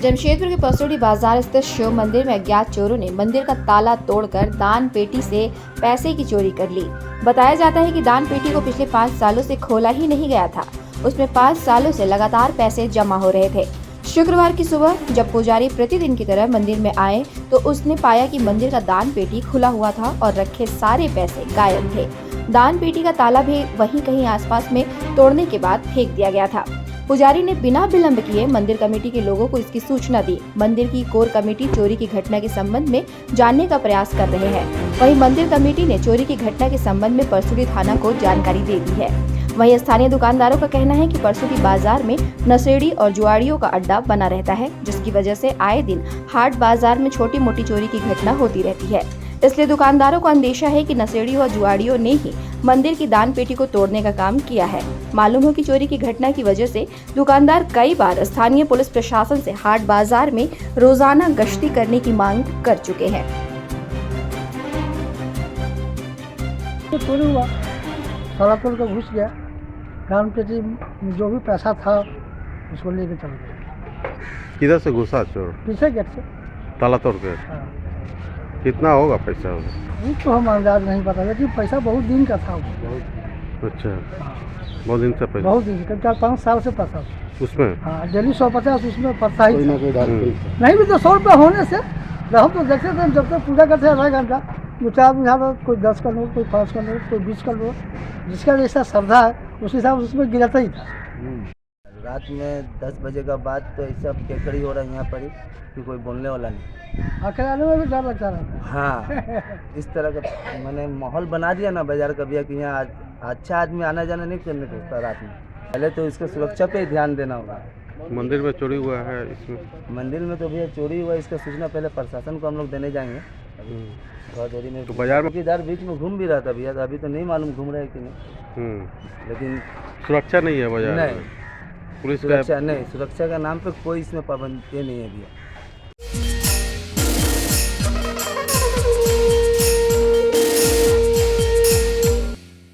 जमशेदपुर के पसोड़ी बाजार स्थित शिव मंदिर में अज्ञात चोरों ने मंदिर का ताला तोड़कर दान पेटी से पैसे की चोरी कर ली। बताया जाता है कि दान पेटी को पिछले 5 सालों से खोला ही नहीं गया था। उसमें 5 सालों से लगातार पैसे जमा हो रहे थे। शुक्रवार की सुबह जब पुजारी प्रतिदिन की तरह मंदिर में आए तो उसने पाया कि मंदिर का दान पेटी खुला हुआ था और रखे सारे पैसे गायब थे। दान पेटी का ताला भी वहीं कहीं आसपास में तोड़ने के बाद फेंक दिया गया था। पुजारी ने बिना विलंब किए मंदिर कमेटी के लोगों को इसकी सूचना दी। मंदिर की कोर कमेटी चोरी की घटना के संबंध में जानने का प्रयास कर रहे हैं। वहीं मंदिर कमेटी ने चोरी की घटना के संबंध में परसुड़ी थाना को जानकारी दे दी है। वहीं स्थानीय दुकानदारों का कहना है कि परसुड़ी बाजार में नशेड़ी और जुआड़ियों का अड्डा बना रहता है, जिसकी वजह से आए दिन हाट बाजार में छोटी मोटी चोरी की घटना होती रहती है। इसलिए दुकानदारों को अंदेशा है कि नशेड़ी और जुआड़ियों ने ही मंदिर की दान पेटी को तोड़ने का काम किया है। मालूम हो कि चोरी की घटना की वजह से दुकानदार कई बार स्थानीय पुलिस प्रशासन से हाट बाजार में रोजाना गश्ती करने की मांग कर चुके हैं। तो चोरी हुआ, ताला तोड़ कर घुस गया, दान पेटी में जो भी पैसा था उसको लेके चल गया। किधर से घुसा चोर? पीछे गेट से। ताला तोड़ के? हाँ। कितना होगा पैसा? वो तो हम अंदाज नहीं पता, लेकिन पैसा बहुत दिन का था उसको। अच्छा, बहुत दिन से पैसा? बहुत दिन, 4-5 साल से पैसा उसमें? हाँ, डेली 150 उसमें पड़ता ही था। नहीं भी तो 100 रुपये होने से हम तो देखते थे, जब तक पूजा करते आधा घंटा 2-4 बिहार, कोई 10 का नोट, कोई 5 का नोट, कोई 20 का नोट, जिसका जैसा श्रद्धा है उस हिसाब से उसमें गिरता ही था। रात में 10 बजे का बाद तो ऐसा केकड़ी हो रहा है यहाँ पर ही कि कोई बोलने वाला नहीं। अकेले में भी डर लगता रहता है। हाँ, इस तरह का मैंने माहौल बना दिया ना बाजार का भैया कि यहाँ अच्छा आदमी आना जाना नहीं करने को रात में। पहले तो इसका सुरक्षा पे ही ध्यान देना होगा। मंदिर में चोरी हुआ है, इसमें मंदिर में तो भैया चोरी हुआ, इसका सूचना पहले प्रशासन को हम लोग देने जाएंगे। बहुत देरी में तो बाजार में इधर बीच में घूम भी रहा था भैया, अभी तो नहीं मालूम घूम रहा है कि नहीं, लेकिन सुरक्षा नहीं है बाजार नहीं, में? पुलिस सुरक्षा नहीं, सुरक्षा का नाम पे कोई इसमें पाबंदी नहीं है भैया।